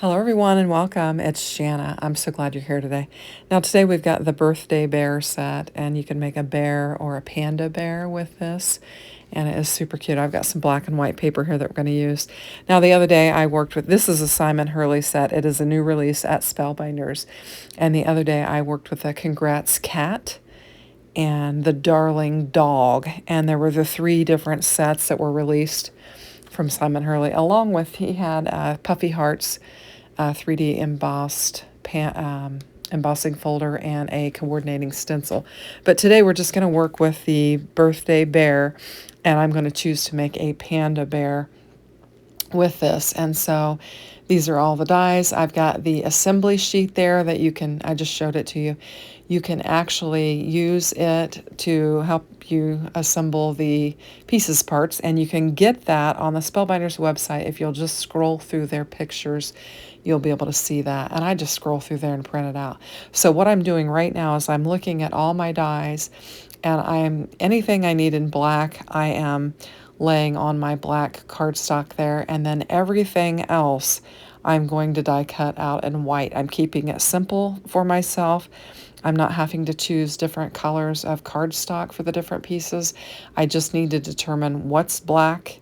Hello, everyone, and welcome. It's Shanna. I'm so glad you're here today. Now, today we've got the birthday bear set, and you can make a bear or a panda bear with this, and it is super cute. I've got some black and white paper here that we're going to use. Now, the other day I worked with this is a Simon Hurley set. It is a new release at Spellbinders, and the other day I worked with a Congrats cat and the Darling dog, and there were the three different sets that were released from Simon Hurley, along with he had Puffy Hearts 3D embossing folder and a coordinating stencil. But today we're just going to work with the birthday bear, and I'm going to choose to make a panda bear with this. And so these are all the dies. I've got the assembly sheet there that you can, I just showed it to you. You can actually use it to help you assemble the pieces parts, and you can get that on the Spellbinders website. If you'll just scroll through their pictures, you'll be able to see that. And I just scroll through there and print it out. So what I'm doing right now is I'm looking at all my dies, and anything I need in black, I am laying on my black cardstock there, and then everything else I'm going to die cut out in white. I'm keeping it simple for myself. I'm not having to choose different colors of cardstock for the different pieces. I just need to determine what's black,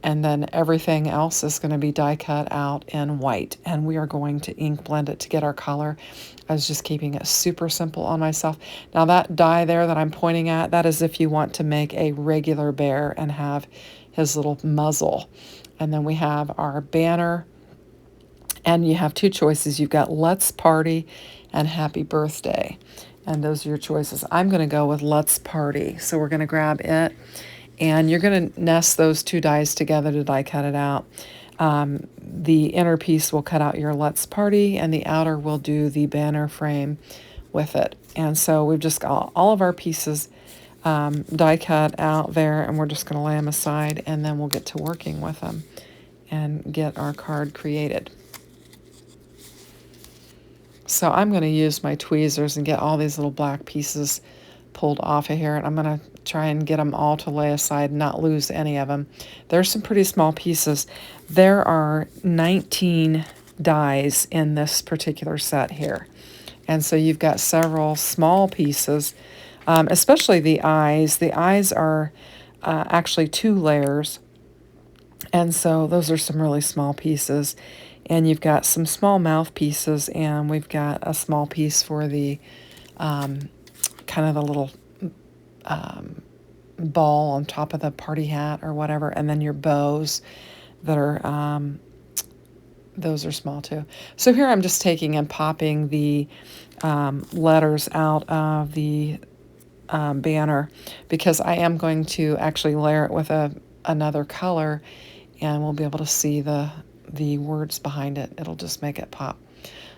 and then everything else is going to be die cut out in white, and we are going to ink blend it to get our color. I was just keeping it super simple on myself. Now that die there that I'm pointing at, that is if you want to make a regular bear and have his little muzzle. And then we have our banner, and you have two choices. You've got Let's Party and Happy Birthday, and those are your choices. I'm going to go with Let's Party, so we're going to grab it, and you're going to nest those two dies together to die cut it out. The inner piece will cut out your Let's Party, and the outer will do the banner frame with it. And so we've just got all of our pieces die cut out there, and we're just going to lay them aside, and then we'll get to working with them and get our card created. So I'm going to use my tweezers and get all these little black pieces pulled off of here, and I'm going to try and get them all to lay aside and not lose any of them. There's some pretty small pieces. There are 19 dies in this particular set here, and so you've got several small pieces, especially the eyes. The eyes are actually 2 layers, and so those are some really small pieces. And you've got some small mouth pieces, and we've got a small piece for the kind of the little ball on top of the party hat or whatever, and then your bows that are, those are small too. So here I'm just taking and popping the letters out of the banner, because I am going to actually layer it with another color, and we'll be able to see the words behind it. It'll just make it pop.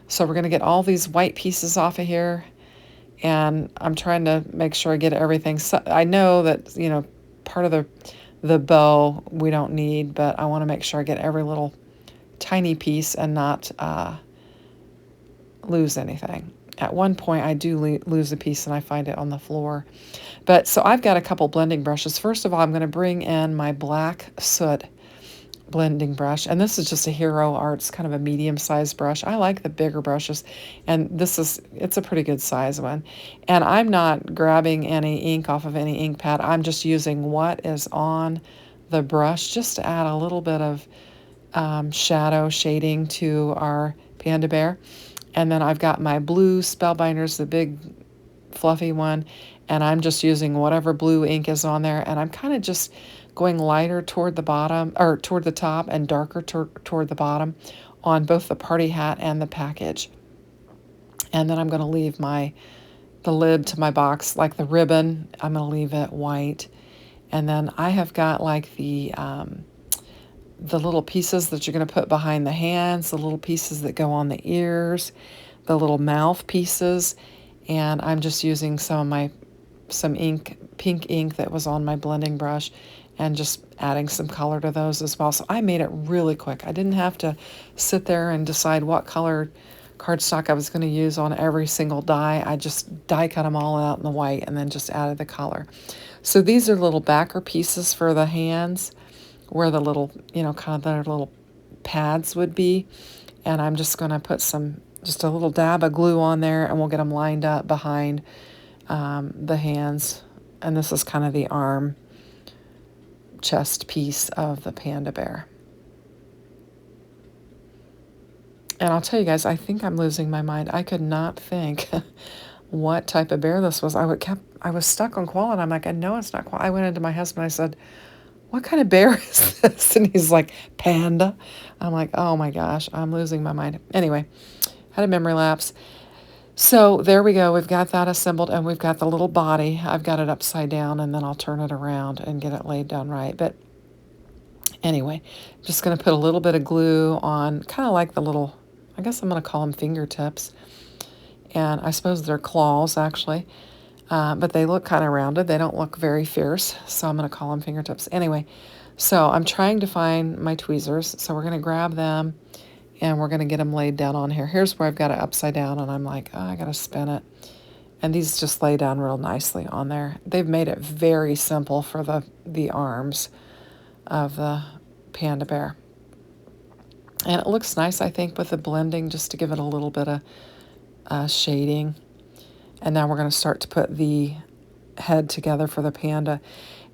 So we're going to get all these white pieces off of here, and I'm trying to make sure I get everything. So I know that, you know, part of the bow we don't need, but I want to make sure I get every little tiny piece and not lose anything. At one point I do lose a piece, and I find it on the floor. But so I've got a couple blending brushes. First of all, I'm going to bring in my black soot blending brush, and this is just a Hero Arts kind of a medium-sized brush. I like the bigger brushes, and it's a pretty good size one. And I'm not grabbing any ink off of any ink pad. I'm just using what is on the brush just to add a little bit of shadow shading to our panda bear. And then I've got my blue Spellbinders, the big fluffy one, and I'm just using whatever blue ink is on there, and I'm kind of just going lighter toward the bottom, or toward the top, and darker toward the bottom on both the party hat and the package. And then I'm going to leave the lid to my box, like the ribbon, I'm going to leave it white. And then I have got like the little pieces that you're going to put behind the hands, the little pieces that go on the ears, the little mouth pieces, and I'm just using some ink, pink ink that was on my blending brush, and just adding some color to those as well. So I made it really quick. I didn't have to sit there and decide what color cardstock I was going to use on every single die. I just die cut them all out in the white and then just added the color. So these are little backer pieces for the hands, where the little, you know, kind of their little pads would be. And I'm just going to put just a little dab of glue on there, and we'll get them lined up behind the hands. And this is kind of the arm chest piece of the panda bear. And I'll tell you guys, I think I'm losing my mind. I could not think what type of bear this was. I was stuck on koala, and I'm like, I know it's not koala. I went into my husband, I said, what kind of bear is this? And he's like, panda. I'm like, oh my gosh, I'm losing my mind. Anyway, had a memory lapse. So there we go. We've got that assembled, and we've got the little body. I've got it upside down, and then I'll turn it around and get it laid down right. But anyway, just going to put a little bit of glue on, kind of like the little, I guess I'm going to call them fingertips. And I suppose they're claws, actually. But they look kind of rounded. They don't look very fierce, so I'm going to call them fingertips. Anyway, so I'm trying to find my tweezers, so we're going to grab them, and we're going to get them laid down on here. Here's where I've got it upside down, and I'm like, oh, I got to spin it. And these just lay down real nicely on there. They've made it very simple for the arms of the panda bear. And it looks nice, I think, with the blending, just to give it a little bit of shading. And now we're going to start to put the head together for the panda.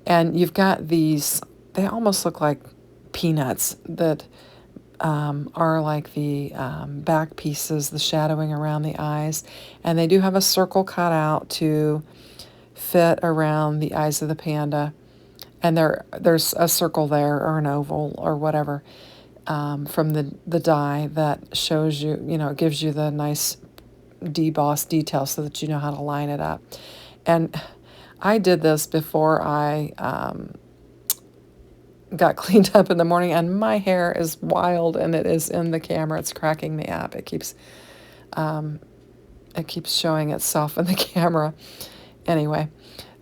And you've got these, they almost look like peanuts that are like the back pieces, the shadowing around the eyes. And they do have a circle cut out to fit around the eyes of the panda. And there's a circle there, or an oval, or whatever, from the die that shows you, it gives you the nice debossed detail so that you know how to line it up. And I did this before I got cleaned up in the morning, and my hair is wild, and it is in the camera. It's cracking me up. It keeps showing itself in the camera. Anyway,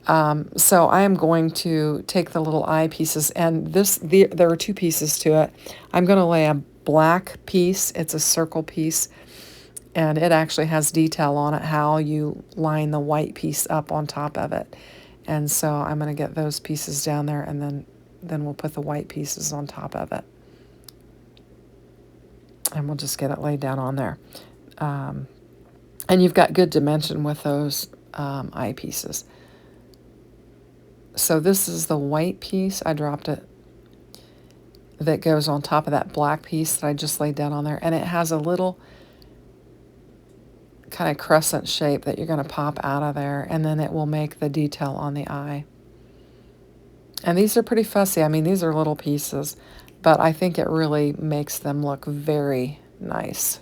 so I am going to take the little eye pieces, and there are two pieces to it. I'm going to lay a black piece. It's a circle piece, and it actually has detail on it, how you line the white piece up on top of it. And so I'm going to get those pieces down there, and then we'll put the white pieces on top of it. And we'll just get it laid down on there. And you've got good dimension with those eye pieces. So this is the white piece. I dropped it, that goes on top of that black piece that I just laid down on there. And it has a little kind of crescent shape that you're going to pop out of there, and then it will make the detail on the eye. And these are pretty fussy. I mean, these are little pieces, but I think it really makes them look very nice.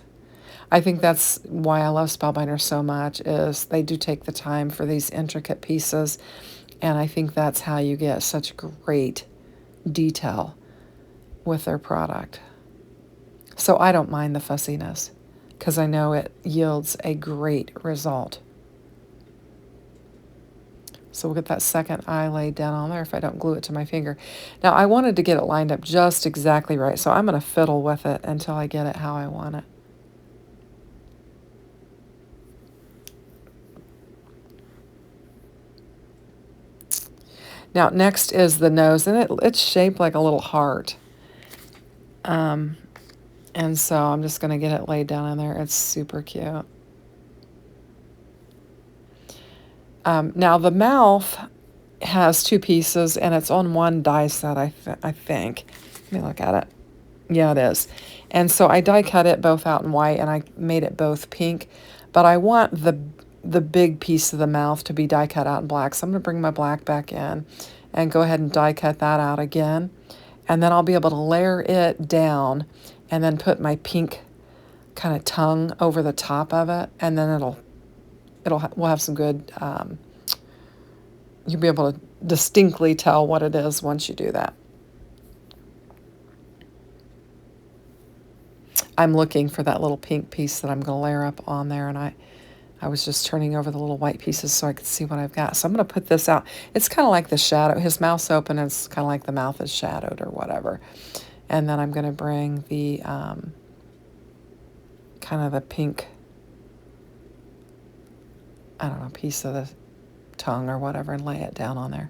I think that's why I love Spellbinders so much, is they do take the time for these intricate pieces, and I think that's how you get such great detail with their product. So I don't mind the fussiness, because I know it yields a great result. So we'll get that second eye laid down on there if I don't glue it to my finger. Now, I wanted to get it lined up just exactly right, so I'm going to fiddle with it until I get it how I want it. Now, next is the nose, and it's shaped like a little heart. And so I'm just going to get it laid down in there. It's super cute. Now, the mouth has two pieces, and it's on one die set, I think. Let me look at it. Yeah, it is. And so I die cut it both out in white, and I made it both pink. But I want the big piece of the mouth to be die cut out in black. So I'm going to bring my black back in and go ahead and die cut that out again. And then I'll be able to layer it down and then put my pink kind of tongue over the top of it. And then we'll have some good, you'll be able to distinctly tell what it is once you do that. I'm looking for that little pink piece that I'm going to layer up on there, and I was just turning over the little white pieces so I could see what I've got. So I'm going to put this out. It's kind of like the shadow. His mouth's open, and it's kind of like the mouth is shadowed or whatever. And then I'm going to bring the kind of the pink, I don't know, piece of the tongue or whatever, and lay it down on there.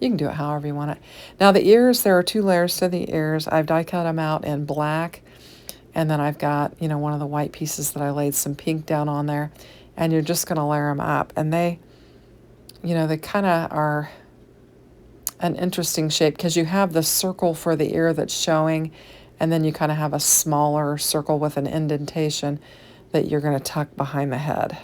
You can do it however you want it. Now the ears, there are two layers to the ears. I've die cut them out in black, And then I've got, one of the white pieces that I laid some pink down on there. And you're just going to layer them up. And they kind of are an interesting shape because you have the circle for the ear that's showing, and then you kind of have a smaller circle with an indentation that you're going to tuck behind the head.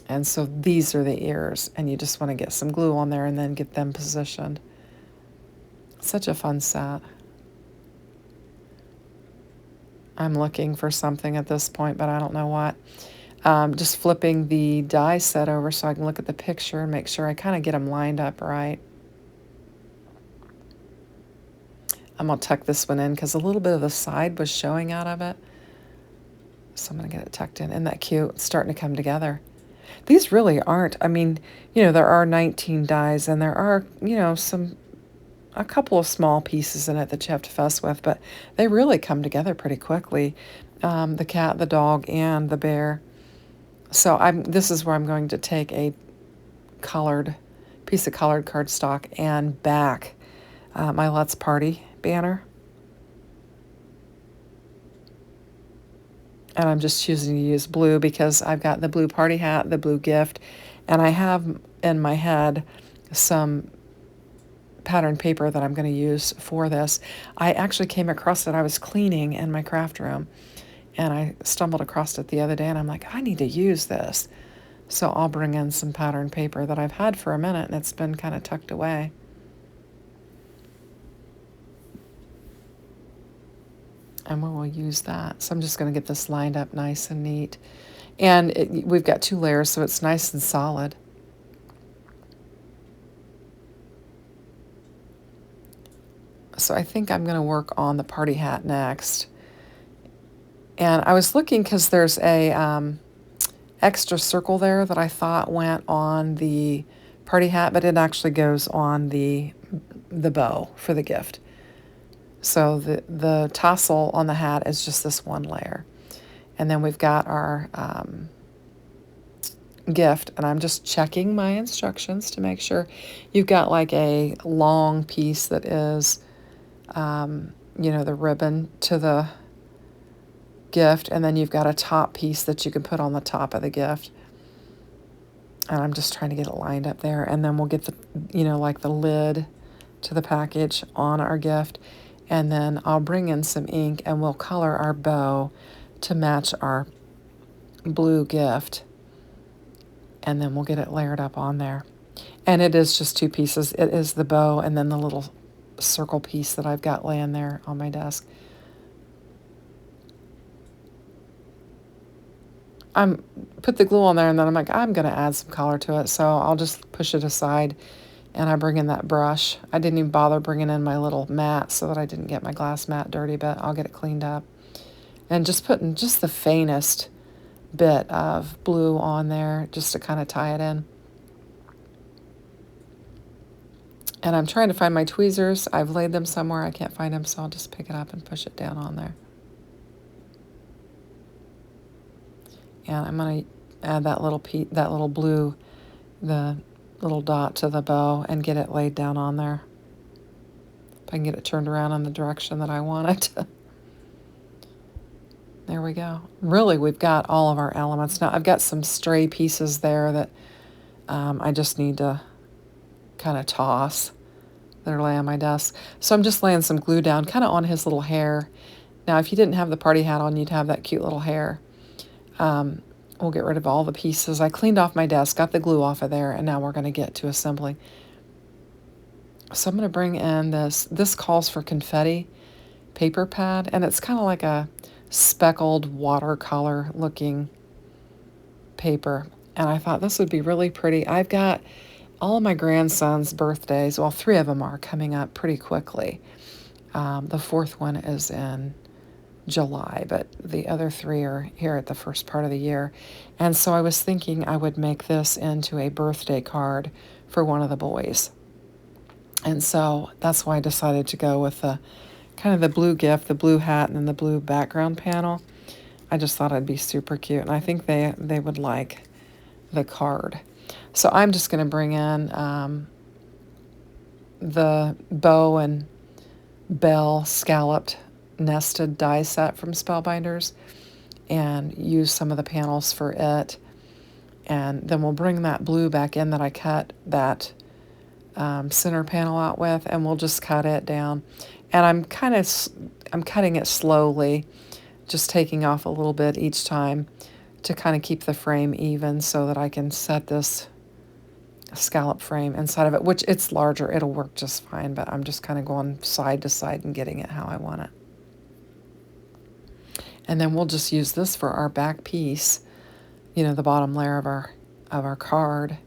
And so these are the ears, and you just want to get some glue on there and then get them positioned. Such a fun set. I'm looking for something at this point, but I don't know what. Just flipping the die set over so I can look at the picture and make sure I kind of get them lined up right. I'm going to tuck this one in because a little bit of the side was showing out of it. So I'm going to get it tucked in. Isn't that cute? It's starting to come together. These really aren't, there are 19 dies and there are, a couple of small pieces in it that you have to fuss with, but they really come together pretty quickly. The cat, the dog, and the bear. So this is where I'm going to take a piece of colored cardstock and back my Let's Party banner. And I'm just choosing to use blue because I've got the blue party hat, the blue gift, and I have in my head some pattern paper that I'm going to use for this. I actually came across it. I was cleaning in my craft room, and I stumbled across it the other day, and I'm like, I need to use this. So I'll bring in some pattern paper that I've had for a minute, and it's been kind of tucked away. And we will use that. So I'm just going to get this lined up nice and neat. And we've got 2 layers, so it's nice and solid. So I think I'm going to work on the party hat next. And I was looking because there's a extra circle there that I thought went on the party hat, but it actually goes on the bow for the gift. So the tassel on the hat is just this one layer. And then we've got our gift, and I'm just checking my instructions to make sure. You've got like a long piece that is, the ribbon to the gift, and then you've got a top piece that you can put on the top of the gift. And I'm just trying to get it lined up there. And then we'll get like the lid to the package on our gift. And then I'll bring in some ink and we'll color our bow to match our blue gift. And then we'll get it layered up on there. And it is just 2 pieces. It is the bow and then the little circle piece that I've got laying there on my desk. Put the glue on there, and then I'm like, I'm going to add some color to it. So I'll just push it aside, and I bring in that brush. I didn't even bother bringing in my little mat so that I didn't get my glass mat dirty, but I'll get it cleaned up. And just putting just the faintest bit of blue on there just to kind of tie it in. And I'm trying to find my tweezers. I've laid them somewhere. I can't find them, so I'll just pick it up and push it down on there. And I'm going to add that little blue, the little dot to the bow, and get it laid down on there. If I can get it turned around in the direction that I want it. There we go. Really, we've got all of our elements. Now, I've got some stray pieces there that I just need to kind of toss. They're laying on my desk. So I'm just laying some glue down kind of on his little hair. Now, if you didn't have the party hat on, you'd have that cute little hair. We'll get rid of all the pieces. I cleaned off my desk, got the glue off of there, and now we're going to get to assembling. So I'm going to bring in this. This calls for confetti paper pad, and it's kind of like a speckled watercolor looking paper. And I thought this would be really pretty. I've got all of my grandsons' birthdays. Well, 3 of them are coming up pretty quickly. The 4th one is in July, but the other 3 are here at the first part of the year. And so I was thinking I would make this into a birthday card for one of the boys. And so that's why I decided to go with the kind of the blue gift, the blue hat, and then the blue background panel. I just thought it'd be super cute, and I think they would like the card. So I'm just going to bring in the bow and bell scalloped nested die set from Spellbinders and use some of the panels for it. And then we'll bring that blue back in that I cut that center panel out with, and we'll just cut it down. And I'm cutting it slowly, just taking off a little bit each time to kind of keep the frame even so that I can set this scallop frame inside of it, which it's larger. It'll work just fine, but I'm just kind of going side to side and getting it how I want it. And then we'll just use this for our back piece, the bottom layer of our card.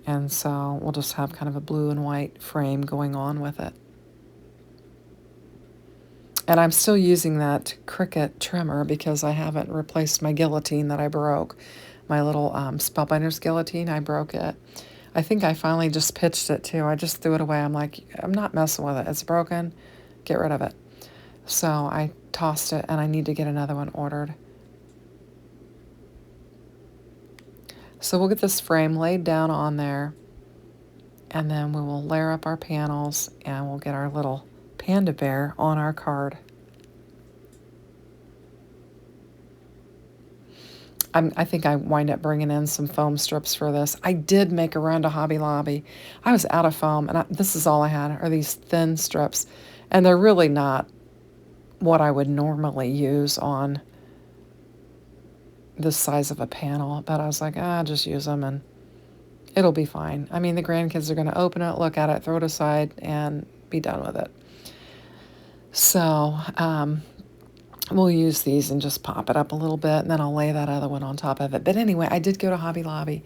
And so we'll just have kind of a blue and white frame going on with it. And I'm still using that Cricut trimmer because I haven't replaced my guillotine that I broke. My little Spellbinders guillotine, I broke it. I think I finally just pitched it too. I just threw it away. I'm like, I'm not messing with it. It's broken. Get rid of it. So I tossed it, and I need to get another one ordered. So we'll get this frame laid down on there, and then we will layer up our panels, and we'll get our little panda bear on our card. I think I wind up bringing in some foam strips for this. I did make a run to Hobby Lobby. I was out of foam, and this is all I had, are these thin strips. And they're really not what I would normally use on this size of a panel. But I was like, just use them, and it'll be fine. I mean, the grandkids are going to open it, look at it, throw it aside, and be done with it. So we'll use these and just pop it up a little bit, and then I'll lay that other one on top of it. But anyway, I did go to Hobby Lobby.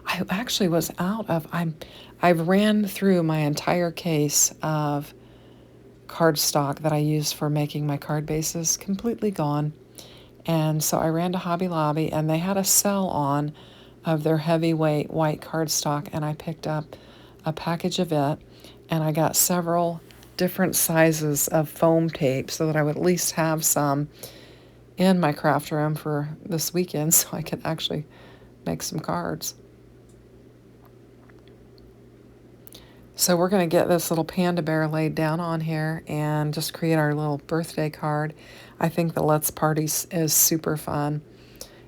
I actually was I've ran through my entire case of cardstock that I use for making my card bases, completely gone. And so I ran to Hobby Lobby, and they had a sale on of their heavyweight white cardstock, and I picked up a package of it, and I got several different sizes of foam tape so that I would at least have some in my craft room for this weekend so I could actually make some cards. So we're going to get this little panda bear laid down on here and just create our little birthday card. I think the Let's Party is super fun.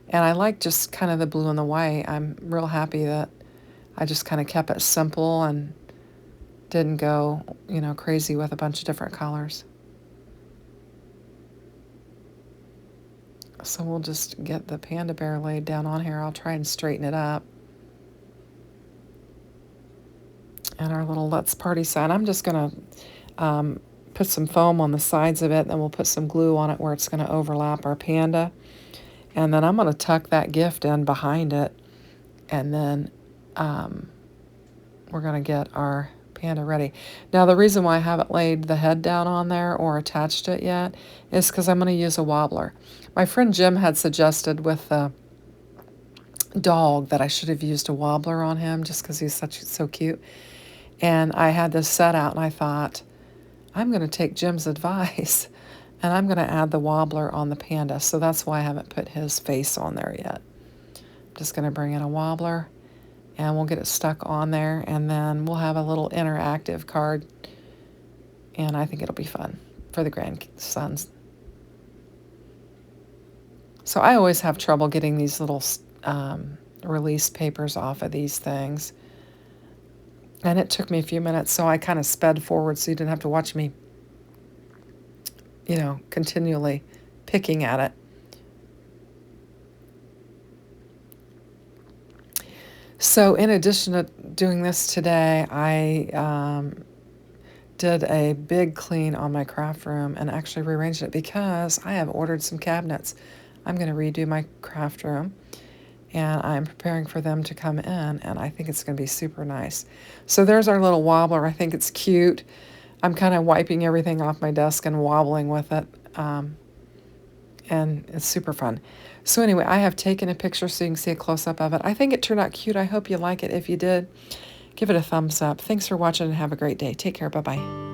And I like just kind of the blue and the white. I'm real happy that I just kind of kept it simple and didn't go, crazy with a bunch of different colors. So we'll just get the panda bear laid down on here. I'll try and straighten it up. And our little Let's Party sign. I'm just going to put some foam on the sides of it, and then we'll put some glue on it where it's going to overlap our panda. And then I'm going to tuck that gift in behind it, and then we're going to get our panda ready. Now, the reason why I haven't laid the head down on there or attached it yet is because I'm going to use a wobbler. My friend Jim had suggested with the dog that I should have used a wobbler on him just because he's so cute. And I had this set out, and I thought, I'm going to take Jim's advice, and I'm going to add the wobbler on the panda. So that's why I haven't put his face on there yet. I'm just going to bring in a wobbler, and we'll get it stuck on there, and then we'll have a little interactive card, and I think it'll be fun for the grandsons. So I always have trouble getting these little release papers off of these things. And it took me a few minutes, so I kind of sped forward so you didn't have to watch me, continually picking at it. So in addition to doing this today, I did a big clean on my craft room and actually rearranged it because I have ordered some cabinets. I'm going to redo my craft room, and I'm preparing for them to come in, and I think it's going to be super nice. So there's our little wobbler. I think it's cute. I'm kind of wiping everything off my desk and wobbling with it, and it's super fun. So anyway, I have taken a picture so you can see a close-up of it. I think it turned out cute. I hope you like it. If you did, give it a thumbs up. Thanks for watching, and have a great day. Take care. Bye-bye.